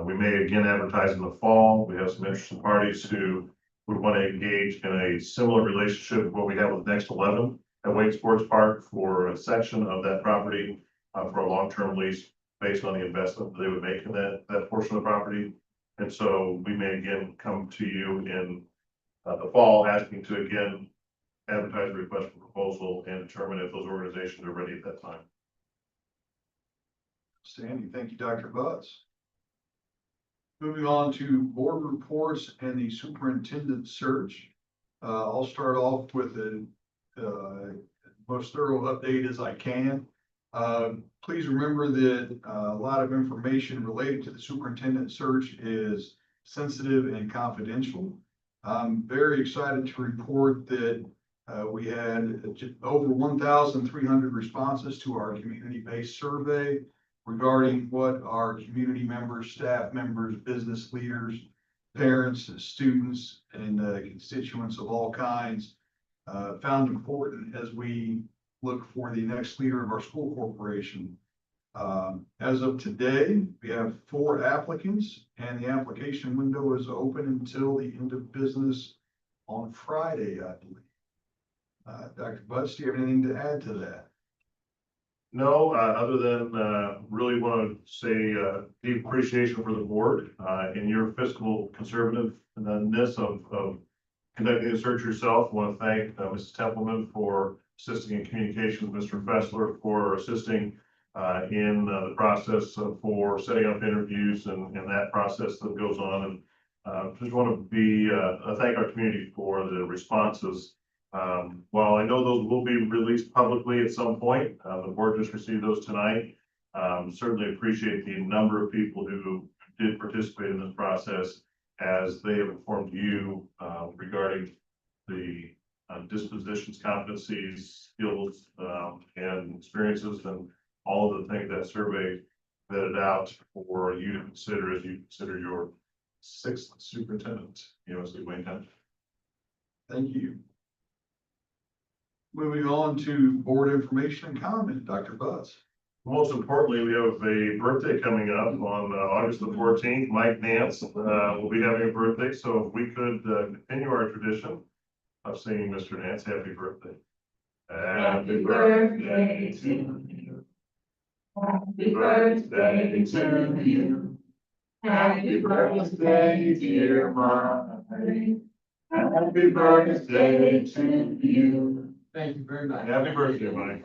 We may again advertise in the fall. We have some interested parties who would want to engage in a similar relationship to what we have with Next 11 at Wayne Sports Park for a section of that property for a long-term lease based on the investment that they would make in that portion of the property. And so we may again come to you in the fall asking to again advertise a request for proposal and determine if those organizations are ready at that time. Sandy, thank you, Dr. Butts. Moving on to board reports and the superintendent search. I'll start off with the most thorough update as I can. Please remember that a lot of information related to the superintendent search is sensitive and confidential. I'm very excited to report that we had over 1,300 responses to our community-based survey regarding what our community members, staff members, business leaders, parents, students, and constituents of all kinds found important as we look for the next leader of our school corporation. As of today, we have 4 applicants, and the application window is open until the end of business on Friday, I believe. Dr. Butts, do you have anything to add to that? No, other than really want to say deep appreciation for the board in your fiscal conservativeness of conducting the search yourself. I want to thank Mrs. Templeman for assisting in communication with Mr. Fessler, for assisting in the process for setting up interviews and that process that goes on. And just want to thank our community for the responses. While I know those will be released publicly at some point, the board just received those tonight. Certainly appreciate the number of people who did participate in this process as they have informed you regarding the dispositions, competencies, skills, and experiences, and all of the things that survey vetted out for you to consider as you consider your 6th superintendent, MSD Wayne Township. Thank you. Moving on to board information and comment, Dr. Butts. Most importantly, we have a birthday coming up on August the 14th. Mike Nance will be having a birthday, so if we could continue our tradition of singing Mr. Nance happy birthday. Happy birthday to you. Happy birthday to you. Happy birthday, dear Mike. Happy birthday to you. Thank you very much. Happy birthday, Mike.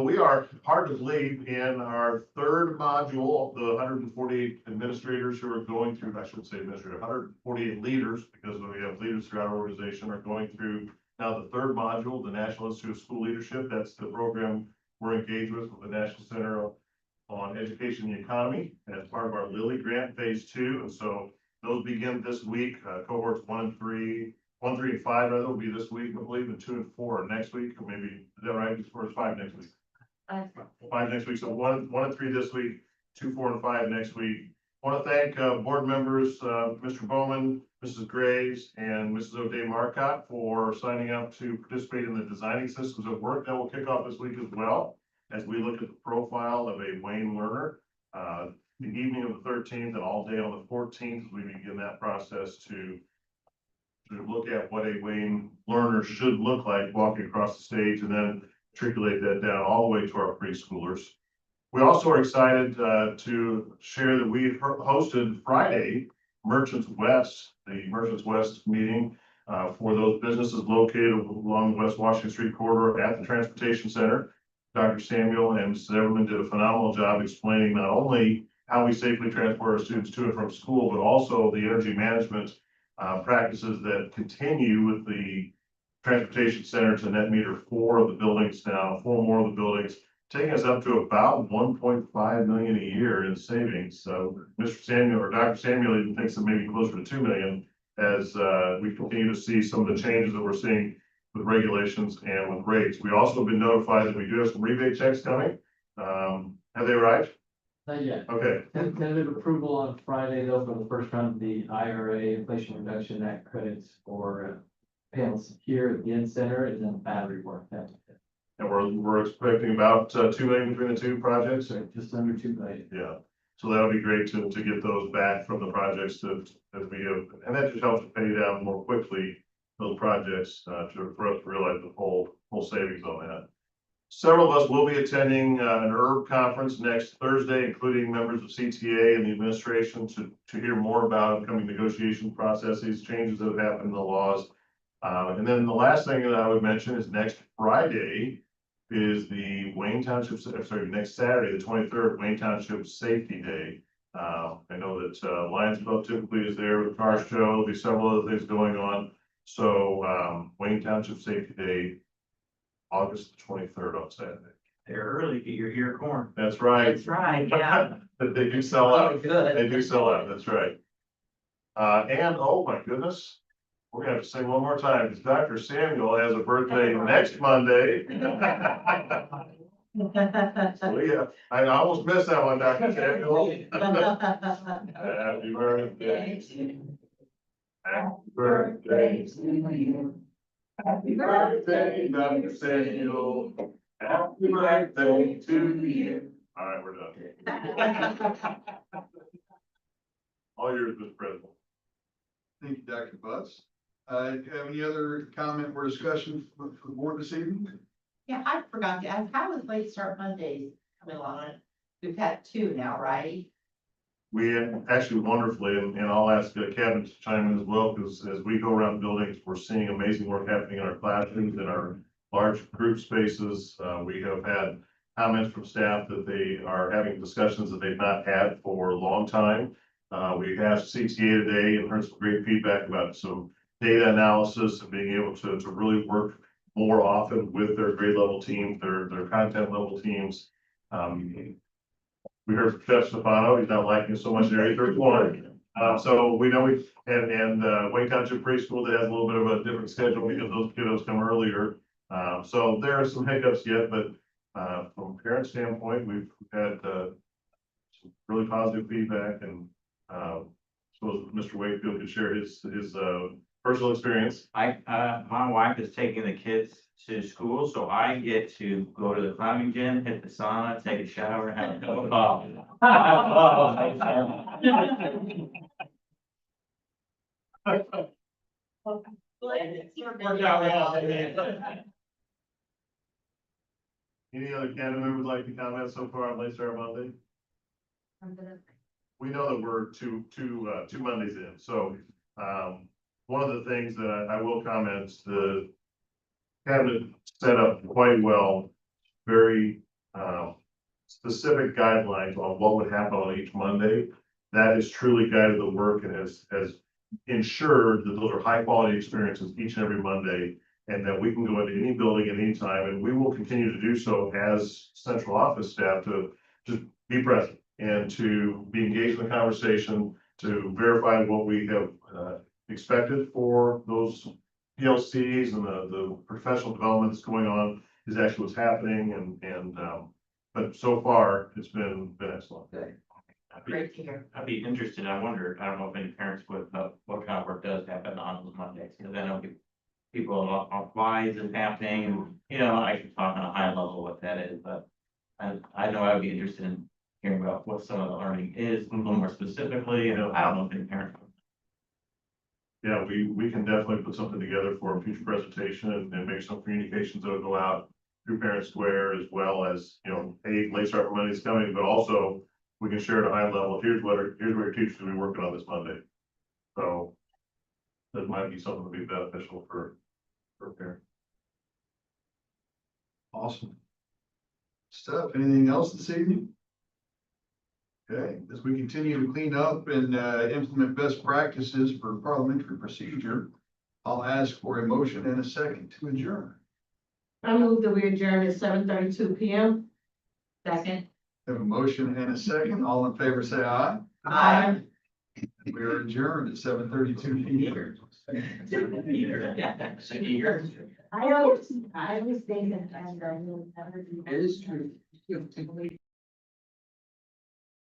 We are hard to believe in our 3rd module of the 148 administrators who are going through, I should say administrator, 148 leaders, because we have leaders throughout our organization are going through now the 3rd module, the National Institute of School Leadership. That's the program we're engaged with the National Center on Education and the Economy as part of our Lilly Grant Phase 2. And so those begin this week. Cohorts 1, 3, and 5 rather will be this week, I believe, and 2 and 4 are next week, or maybe, is that right? Or 5 next week? 5 next week. So 1 and 3 this week, 2, 4, and 5 next week. I want to thank board members, Mr. Bowman, Mrs. Graves, and Mrs. O'Day Marcotte for signing up to participate in the designing systems of work. That will kick off this week as well, as we look at the profile of a Wayne learner. The evening of the 13th and all day on the 14th, we begin that process to look at what a Wayne learner should look like walking across the stage, and then matriculate that down all the way to our preschoolers. We also are excited to share that we hosted Friday Merchants West, the Merchants West meeting for those businesses located along the West Washington Street corridor at the Transportation Center. Dr. Samuel and Mrs. Everman did a phenomenal job explaining not only how we safely transport our students to and from school, but also the energy management practices that continue with the Transportation Center to net meter 4 of the buildings now, 4 more of the buildings, taking us up to about 1.5 million a year in savings. So Mr. Samuel or Dr. Samuel even thinks that maybe closer to 2 million as we continue to see some of the changes that we're seeing with regulations and with rates. We also have been notified that we do have some rebate checks coming. Have they arrived? Not yet. Okay, Tentative approval on Friday though for the first round of the IRA Inflation Reduction Act credits for panels here at the Inn Center and then battery work. and we're expecting about 2 million between the two projects. So just under 2 million. Yeah, so that would be great to get those back from the projects that we have, and that just helps pay down more quickly those projects for us to realize the full savings on that. Several of us will be attending an herb conference next Thursday, including members of CTA and the administration to hear more about upcoming negotiation processes, changes that have happened in the laws. And then the last thing that I would mention is next Friday is the Wayne Township, next Saturday, the 23rd, Wayne Township Safety Day. I know that Lions Club typically is there with car show, there'll be several other things going on. So Wayne Township Safety Day, August 23rd on Saturday. They're early, get your ear corn. That's right. That's right, yeah. They do sell out. Good. They do sell out, that's right. And oh my goodness, we're gonna have to sing one more time, because Dr. Samuel has a birthday next Monday. So yeah, I almost missed that one, Dr. Samuel. Happy birthday. Happy birthday to you. Happy birthday, Dr. Samuel. Happy birthday to you. All right, we're done. All yours, Mr. President. Thank you, Dr. Butts. Do you have any other comment or discussion for the board this evening? Yeah, I forgot to ask, how is Late Start Mondays coming along? We've had 2 now, right? We actually wonderfully, and I'll ask Kevin to chime in as well, because as we go around buildings, we're seeing amazing work happening in our classrooms, in our large group spaces. We have had comments from staff that they are having discussions that they've not had for a long time. We asked CTA today and heard some great feedback about some data analysis and being able to really work more often with their grade level teams, their content level teams. We heard from Chef Stefano, he's not liking it so much in Area 31. So we know Wayne Township Preschool that has a little bit of a different schedule because those kiddos come earlier. So there are some hiccups yet, but from a parent standpoint, we've had some really positive feedback, and suppose Mr. Wakefield could share his personal experience. My wife is taking the kids to school, so I get to go to the climbing gym, hit the sauna, take a shower, and have a cup of coffee. Any other cabinet members like to comment so far on Late Start Monday? We know that we're two Mondays in, so, one of the things that I will comment, the cabinet set up quite well, very, specific guidelines on what would happen on each Monday. That has truly guided the work and has ensured that those are high quality experiences each and every Monday, and that we can go into any building at any time, and we will continue to do so as central office staff to just be present and to be engaged in the conversation, to verify what we have expected for those PLCs and the professional development that's going on is actually what's happening, and but so far, it's been excellent. Great to hear. I'd be interested, I wonder, I don't know if any parents would, what kind of work does happen on those Mondays, because I know people on why is it happening, and, I can talk on a high level what that is, but I know I would be interested in hearing about what some of the learning is, a little more specifically, I don't know if any parents. Yeah, we can definitely put something together for a future presentation and make some communications that'll go out through Parent Square, as well as, hey, Late Start Monday's coming, but also we can share at a high level, here's what your teachers will be working on this Monday. So that might be something to be beneficial for parents. Awesome. Stuff, anything else this evening? Okay, as we continue to clean up and implement best practices for parliamentary procedure, I'll ask for a motion and a second to adjourn. I move that we adjourn at 7:32 PM. Second. Have a motion and a second. All in favor, say aye. Aye. We are adjourned at 7:32 PM. I always think that, and I will never do. It is true.